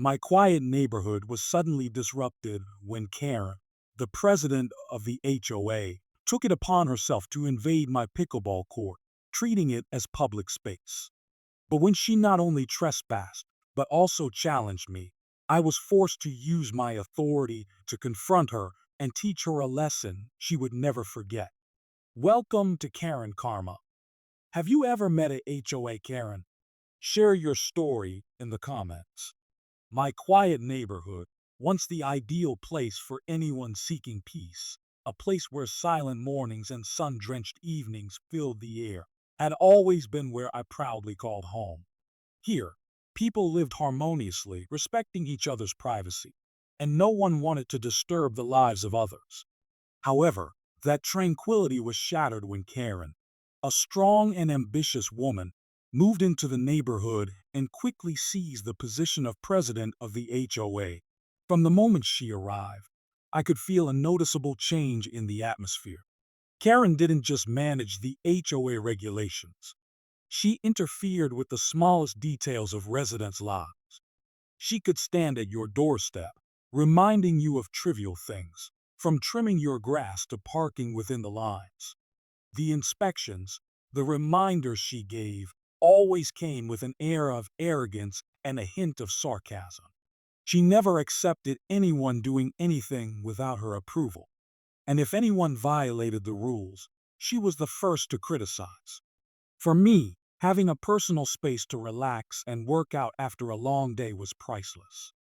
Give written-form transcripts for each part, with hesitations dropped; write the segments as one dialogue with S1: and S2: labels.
S1: My quiet neighborhood was suddenly disrupted when Karen, the president of the HOA, took it upon herself to invade my pickleball court, treating it as public space. But when she not only trespassed, but also challenged me, I was forced to use my authority to confront her and teach her a lesson she would never forget. Welcome to Karen Karma. Have you ever met a HOA Karen? Share your story in the comments. My quiet neighborhood, once the ideal place for anyone seeking peace, a place where silent mornings and sun-drenched evenings filled the air, had always been where I proudly called home. Here, people lived harmoniously, respecting each other's privacy, and no one wanted to disturb the lives of others. However, that tranquility was shattered when Karen, a strong and ambitious woman, moved into the neighborhood and quickly seized the position of president of the HOA. From the moment she arrived, I could feel a noticeable change in the atmosphere. Karen didn't just manage the HOA regulations. She interfered with the smallest details of residents' lives. She could stand at your doorstep, reminding you of trivial things, from trimming your grass to parking within the lines. The inspections, the reminders she gave, always came with an air of arrogance and a hint of sarcasm. She never accepted anyone doing anything without her approval, and if anyone violated the rules, she was the first to criticize. For me, having a personal space to relax and work out after a long day was priceless.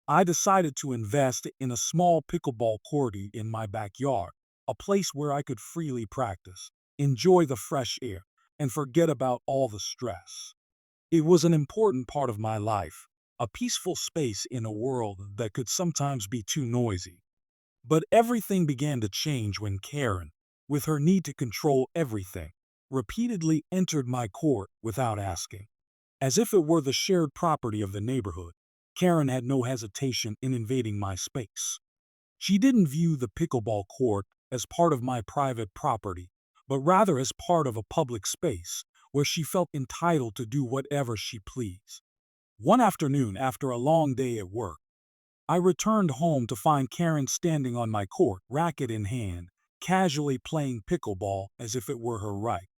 S1: I decided to invest in a small pickleball court in my backyard, a place where I could freely practice, enjoy the fresh air, and forget about all the stress. It was an important part of my life, a peaceful space in a world that could sometimes be too noisy. But everything began to change when Karen, with her need to control everything, repeatedly entered my court without asking. As if it were the shared property of the neighborhood, Karen had no hesitation in invading my space. She didn't view the pickleball court as part of my private property, but rather as part of a public space where she felt entitled to do whatever she pleased. One afternoon, after a long day at work, I returned home to find Karen standing on my court, racket in hand, casually playing pickleball as if it were her right.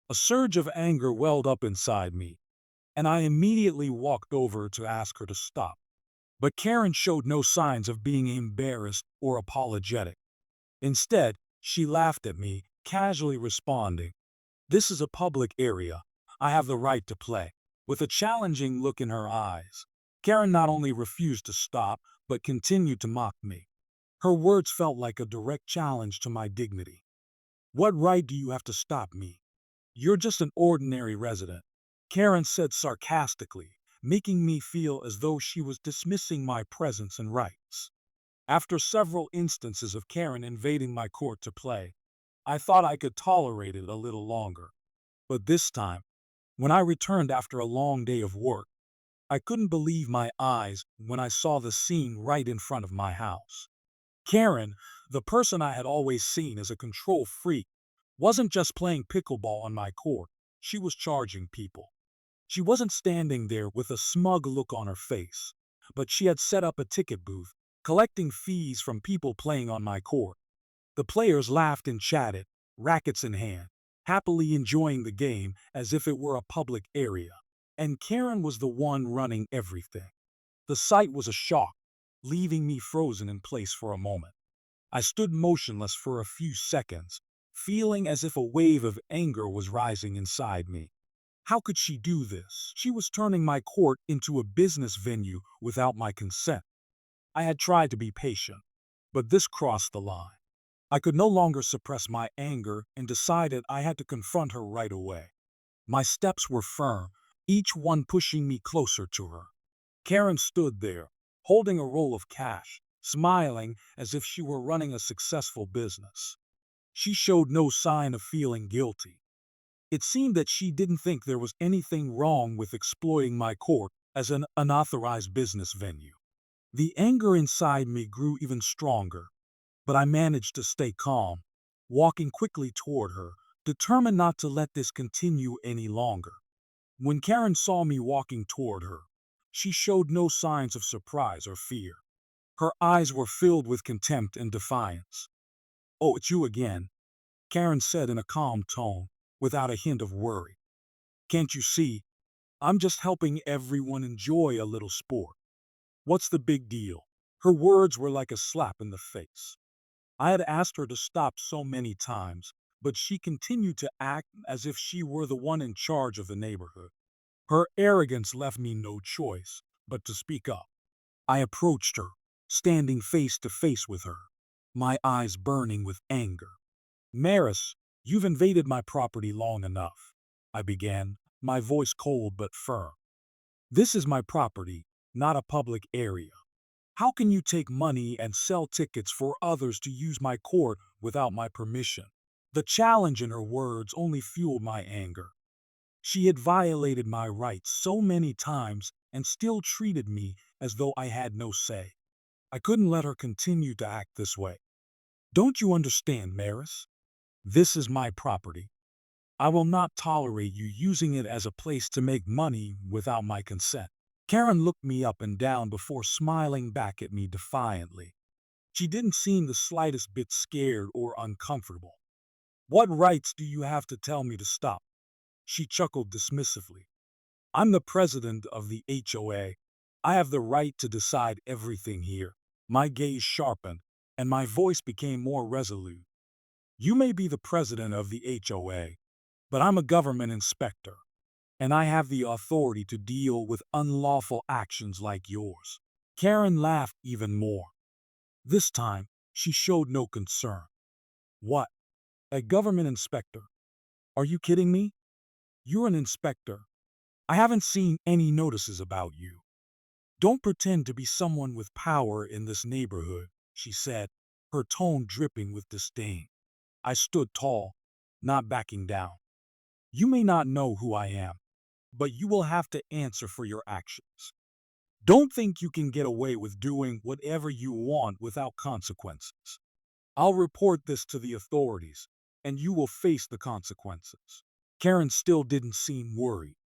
S1: A surge of anger welled up inside me, and I immediately walked over to ask her to stop. But Karen showed no signs of being embarrassed or apologetic. Instead, she laughed at me, casually responding, "This is a public area. I have the right to play." With a challenging look in her eyes, Karen not only refused to stop, but continued to mock me. Her words felt like a direct challenge to my dignity. "What right do you have to stop me? You're just an ordinary resident," Karen said sarcastically, making me feel as though she was dismissing my presence and rights. After several instances of Karen invading my court to play, I thought I could tolerate it a little longer. But this time, when I returned after a long day of work, I couldn't believe my eyes when I saw the scene right in front of my house. Karen, the person I had always seen as a control freak, wasn't just playing pickleball on my court, she was charging people. She wasn't standing there with a smug look on her face, but she had set up a ticket booth, collecting fees from people playing on my court. The players laughed and chatted, rackets in hand, happily enjoying the game as if it were a public area. And Karen was the one running everything. The sight was a shock, leaving me frozen in place for a moment. I stood motionless for a few seconds, feeling as if a wave of anger was rising inside me. How could she do this? She was turning my court into a business venue without my consent. I had tried to be patient, but this crossed the line. I could no longer suppress my anger and decided I had to confront her right away. My steps were firm, each one pushing me closer to her. Karen stood there, holding a roll of cash, smiling as if she were running a successful business. She showed no sign of feeling guilty. It seemed that she didn't think there was anything wrong with exploiting my court as an unauthorized business venue. The anger inside me grew even stronger, but I managed to stay calm, walking quickly toward her, determined not to let this continue any longer. When Karen saw me walking toward her, She showed no signs of surprise or fear. Her eyes were filled with contempt and defiance. "Oh, it's you again," Karen said in a calm tone, without a hint of worry. "Can't you see? I'm just helping everyone enjoy a little sport. What's the big deal?" Her words were like a slap in the face. I had asked her to stop so many times, but she continued to act as if she were the one in charge of the neighborhood. Her arrogance left me no choice but to speak up. I approached her, standing face to face with her, my eyes burning with anger. "Maris, you've invaded my property long enough," I began, my voice cold but firm. "This is my property, not a public area. How can you take money and sell tickets for others to use my court without my permission?" The challenge in her words only fueled my anger. She had violated my rights so many times and still treated me as though I had no say. I couldn't let her continue to act this way. "Don't you understand, Maris? This is my property. I will not tolerate you using it as a place to make money without my consent." Karen looked me up and down before smiling back at me defiantly. She didn't seem the slightest bit scared or uncomfortable. "What rights do you have to tell me to stop?" She chuckled dismissively. "I'm the president of the HOA. I have the right to decide everything here." My gaze sharpened, and my voice became more resolute. "You may be the president of the HOA, but I'm a government inspector, and I have the authority to deal with unlawful actions like yours." Karen laughed even more. This time, she showed no concern. "What? A government inspector? Are you kidding me? You're an inspector. I haven't seen any notices about you. Don't pretend to be someone with power in this neighborhood," she said, her tone dripping with disdain. I stood tall, not backing down. "You may not know who I am, but you will have to answer for your actions. Don't think you can get away with doing whatever you want without consequences. I'll report this to the authorities, and you will face the consequences." Karen still didn't seem worried.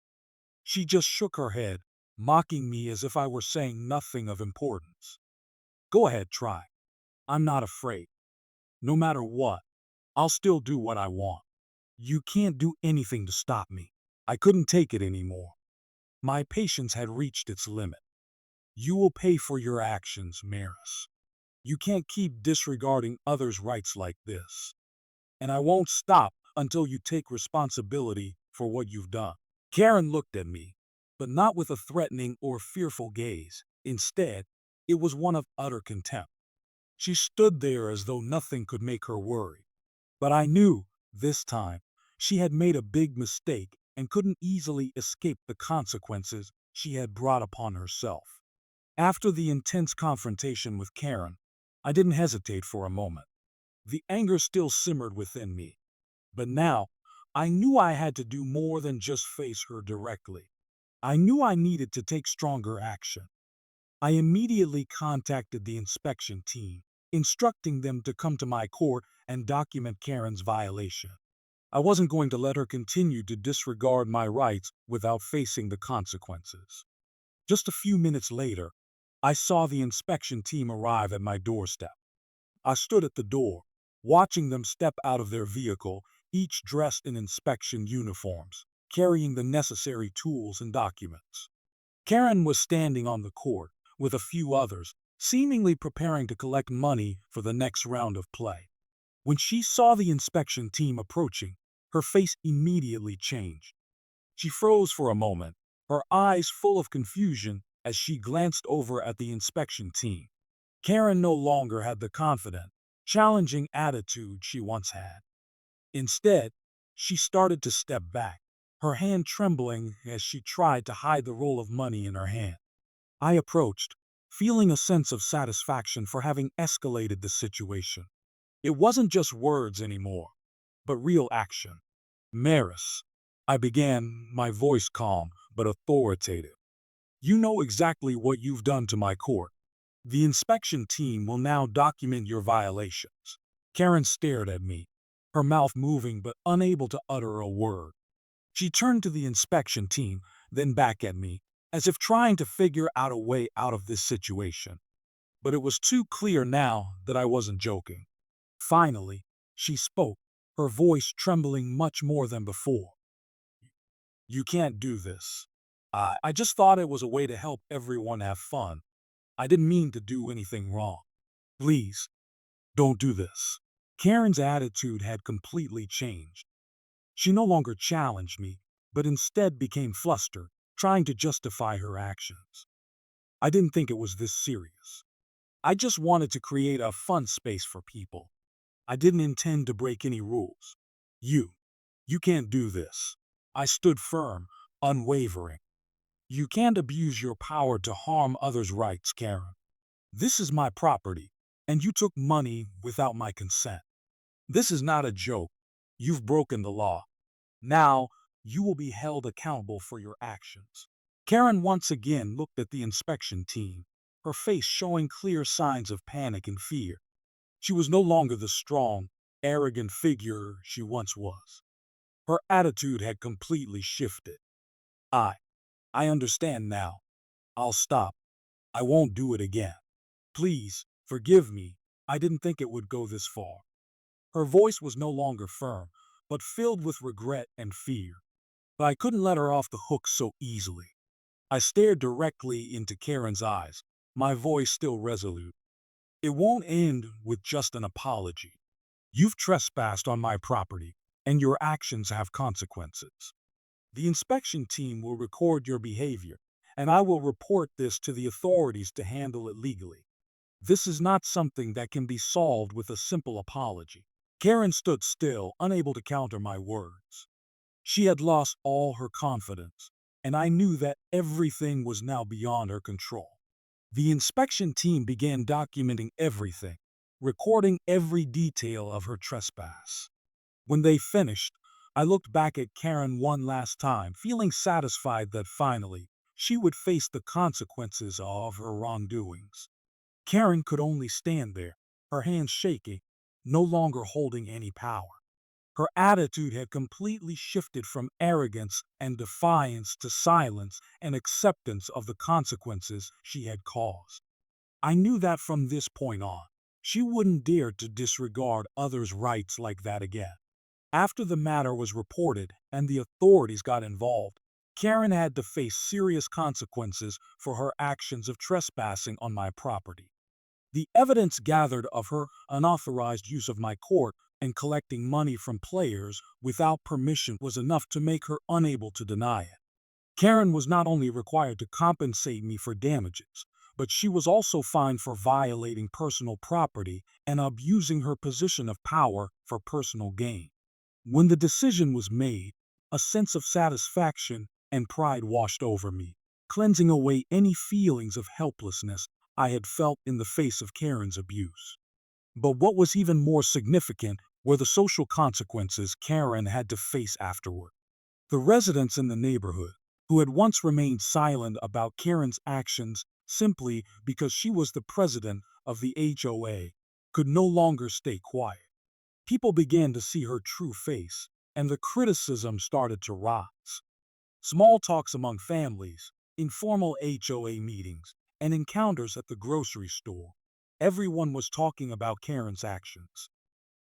S1: She just shook her head, mocking me as if I were saying nothing of importance. "Go ahead, try. I'm not afraid. No matter what, I'll still do what I want. You can't do anything to stop me." I couldn't take it anymore. My patience had reached its limit. "You will pay for your actions, Maris. You can't keep disregarding others' rights like this. And I won't stop until you take responsibility for what you've done." Karen looked at me, but not with a threatening or fearful gaze. Instead, it was one of utter contempt. She stood there as though nothing could make her worry. But I knew, this time, she had made a big mistake and couldn't easily escape the consequences she had brought upon herself. After the intense confrontation with Karen, I didn't hesitate for a moment. The anger still simmered within me, but now I knew I had to do more than just face her directly. I knew I needed to take stronger action. I immediately contacted the inspection team, instructing them to come to my court and document Karen's violation. I wasn't going to let her continue to disregard my rights without facing the consequences. Just a few minutes later, I saw the inspection team arrive at my doorstep. I stood at the door, watching them step out of their vehicle, each dressed in inspection uniforms, carrying the necessary tools and documents. Karen was standing on the court with a few others, seemingly preparing to collect money for the next round of play. When she saw the inspection team approaching, her face immediately changed. She froze for a moment, her eyes full of confusion as she glanced over at the inspection team. Karen no longer had the confident, challenging attitude she once had. Instead, she started to step back, her hand trembling as she tried to hide the roll of money in her hand. I approached, feeling a sense of satisfaction for having escalated the situation. It wasn't just words anymore, but real action. "Maris," I began, my voice calm but authoritative. "You know exactly what you've done to my court. The inspection team will now document your violations." Karen stared at me, her mouth moving but unable to utter a word. She turned to the inspection team, then back at me, as if trying to figure out a way out of this situation. But it was too clear now that I wasn't joking. Finally, she spoke, her voice trembling much more than before. You can't do this. I just thought it was a way to help everyone have fun. I didn't mean to do anything wrong. Please, don't do this. Karen's attitude had completely changed. She no longer challenged me, but instead became flustered, trying to justify her actions. I didn't think it was this serious. I just wanted to create a fun space for people. I didn't intend to break any rules. You, you can't do this. I stood firm, unwavering. You can't abuse your power to harm others' rights, Karen. This is my property, and you took money without my consent. This is not a joke. You've broken the law. Now, you will be held accountable for your actions. Karen once again looked at the inspection team, her face showing clear signs of panic and fear. She was no longer the strong, arrogant figure she once was. Her attitude had completely shifted. I, I understand now. I'll stop. I won't do it again. Please, forgive me. I didn't think it would go this far. Her voice was no longer firm, but filled with regret and fear. But I couldn't let her off the hook so easily. I stared directly into Karen's eyes, my voice still resolute. It won't end with just an apology. You've trespassed on my property, and your actions have consequences. The inspection team will record your behavior, and I will report this to the authorities to handle it legally. This is not something that can be solved with a simple apology. Karen stood still, unable to counter my words. She had lost all her confidence, and I knew that everything was now beyond her control. The inspection team began documenting everything, recording every detail of her trespass. When they finished, I looked back at Karen one last time, feeling satisfied that finally she would face the consequences of her wrongdoings. Karen could only stand there, her hands shaking, no longer holding any power. Her attitude had completely shifted from arrogance and defiance to silence and acceptance of the consequences she had caused. I knew that from this point on, she wouldn't dare to disregard others' rights like that again. After the matter was reported and the authorities got involved, Karen had to face serious consequences for her actions of trespassing on my property. The evidence gathered of her unauthorized use of my court and collecting money from players without permission was enough to make her unable to deny it. Karen was not only required to compensate me for damages, but she was also fined for violating personal property and abusing her position of power for personal gain. When the decision was made, a sense of satisfaction and pride washed over me, cleansing away any feelings of helplessness I had felt in the face of Karen's abuse. But what was even more significant were the social consequences Karen had to face afterward. The residents in the neighborhood, who had once remained silent about Karen's actions simply because she was the president of the HOA, could no longer stay quiet. People began to see her true face, and the criticism started to rise. Small talks among families, informal HOA meetings, and encounters at the grocery store. Everyone was talking about Karen's actions.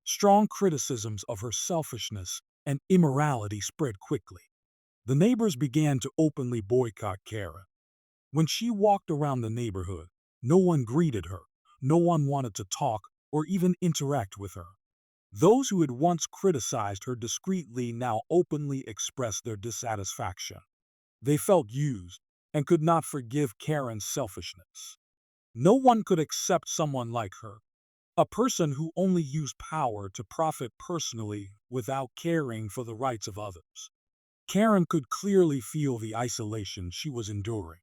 S1: Strong criticisms of her selfishness and immorality spread quickly. The neighbors began to openly boycott Karen. When she walked around the neighborhood, no one greeted her, no one wanted to talk or even interact with her. Those who had once criticized her discreetly now openly expressed their dissatisfaction. They felt used and could not forgive Karen's selfishness. No one could accept someone like her, a person who only used power to profit personally without caring for the rights of others. Karen could clearly feel the isolation she was enduring.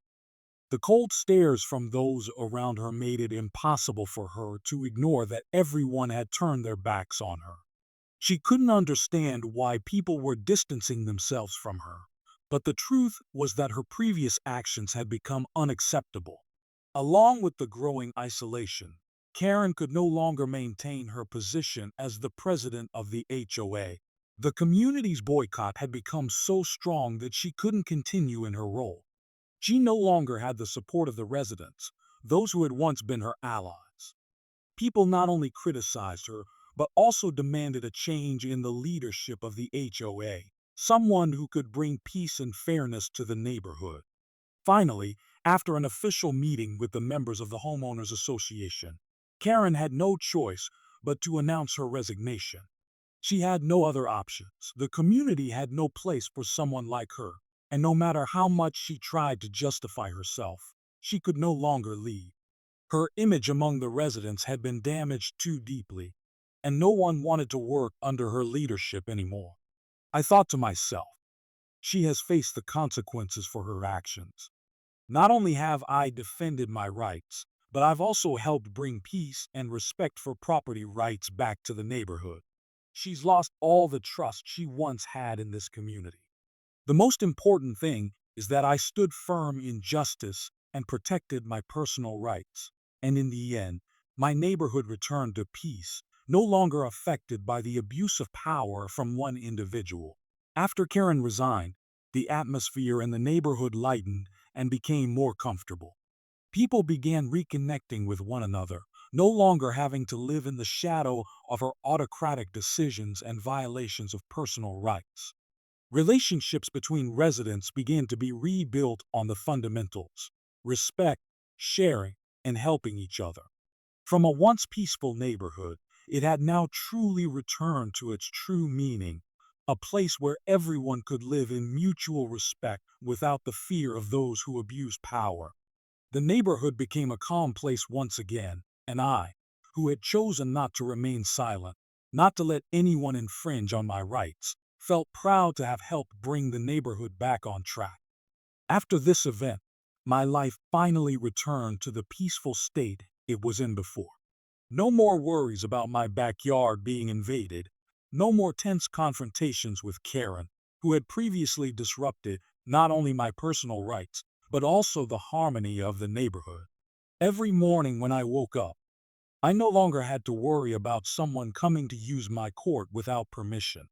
S1: The cold stares from those around her made it impossible for her to ignore that everyone had turned their backs on her. She couldn't understand why people were distancing themselves from her, but the truth was that her previous actions had become unacceptable. Along with the growing isolation, Karen could no longer maintain her position as the president of the HOA. The community's boycott had become so strong that she couldn't continue in her role. She no longer had the support of the residents, those who had once been her allies. People not only criticized her, but also demanded a change in the leadership of the HOA, someone who could bring peace and fairness to the neighborhood. Finally, after an official meeting with the members of the Homeowners Association, Karen had no choice but to announce her resignation. She had no other options. The community had no place for someone like her, and no matter how much she tried to justify herself, she could no longer leave. Her image among the residents had been damaged too deeply, and no one wanted to work under her leadership anymore. I thought to myself, she has faced the consequences for her actions. Not only have I defended my rights, but I've also helped bring peace and respect for property rights back to the neighborhood. She's lost all the trust she once had in this community. The most important thing is that I stood firm in justice and protected my personal rights. And in the end, my neighborhood returned to peace, no longer affected by the abuse of power from one individual. After Karen resigned, the atmosphere in the neighborhood lightened and became more comfortable. People began reconnecting with one another, no longer having to live in the shadow of her autocratic decisions and violations of personal rights. Relationships between residents began to be rebuilt on the fundamentals: respect, sharing, and helping each other. From a once peaceful neighborhood, it had now truly returned to its true meaning, a place where everyone could live in mutual respect without the fear of those who abuse power. The neighborhood became a calm place once again, and I, who had chosen not to remain silent, not to let anyone infringe on my rights, felt proud to have helped bring the neighborhood back on track. After this event, my life finally returned to the peaceful state it was in before. No more worries about my backyard being invaded, no more tense confrontations with Karen, who had previously disrupted not only my personal rights, but also the harmony of the neighborhood. Every morning when I woke up, I no longer had to worry about someone coming to use my court without permission.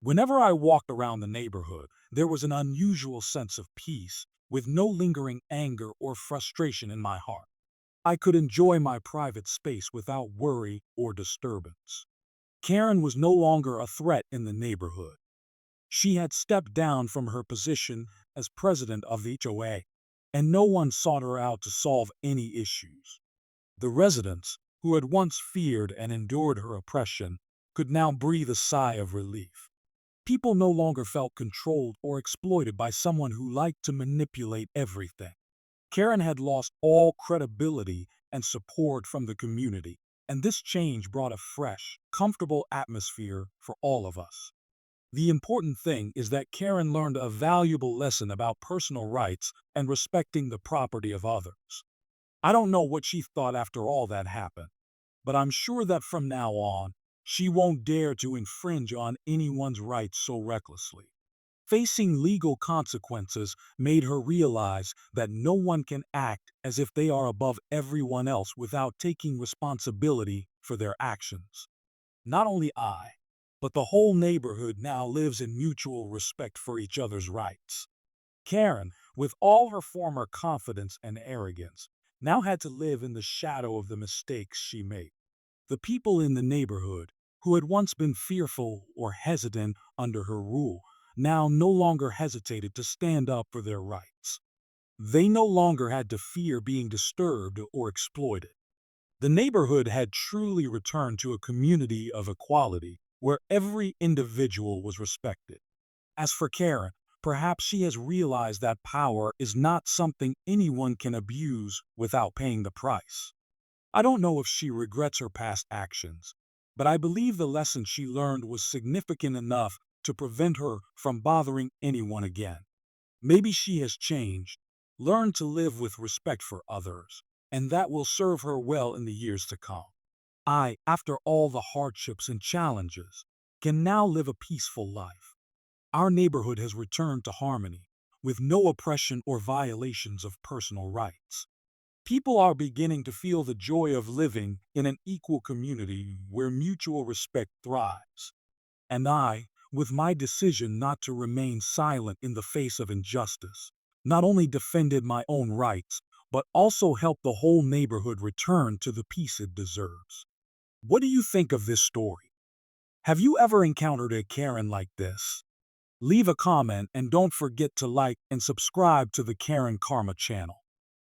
S1: Whenever I walked around the neighborhood, there was an unusual sense of peace, with no lingering anger or frustration in my heart. I could enjoy my private space without worry or disturbance. Karen was no longer a threat in the neighborhood. She had stepped down from her position as president of the HOA, and no one sought her out to solve any issues. The residents, who had once feared and endured her oppression, could now breathe a sigh of relief. People no longer felt controlled or exploited by someone who liked to manipulate everything. Karen had lost all credibility and support from the community, and this change brought a fresh, comfortable atmosphere for all of us. The important thing is that Karen learned a valuable lesson about personal rights and respecting the property of others. I don't know what she thought after all that happened, but I'm sure that from now on, she won't dare to infringe on anyone's rights so recklessly. Facing legal consequences made her realize that no one can act as if they are above everyone else without taking responsibility for their actions. Not only I, but the whole neighborhood now lives in mutual respect for each other's rights. Karen, with all her former confidence and arrogance, now had to live in the shadow of the mistakes she made. The people in the neighborhood, who had once been fearful or hesitant under her rule, now no longer hesitated to stand up for their rights. They no longer had to fear being disturbed or exploited. The neighborhood had truly returned to a community of equality where every individual was respected. As for Karen, perhaps she has realized that power is not something anyone can abuse without paying the price. I don't know if she regrets her past actions, but I believe the lesson she learned was significant enough to prevent her from bothering anyone again. Maybe she has changed, learned to live with respect for others, and that will serve her well in the years to come. After all the hardships and challenges, can now live a peaceful life. Our neighborhood has returned to harmony, with no oppression or violations of personal rights. People are beginning to feel the joy of living in an equal community where mutual respect thrives. And I, with my decision not to remain silent in the face of injustice, not only defended my own rights, but also helped the whole neighborhood return to the peace it deserves. What do you think of this story? Have you ever encountered a Karen like this? Leave a comment and don't forget to like and subscribe to the Karen Karma channel.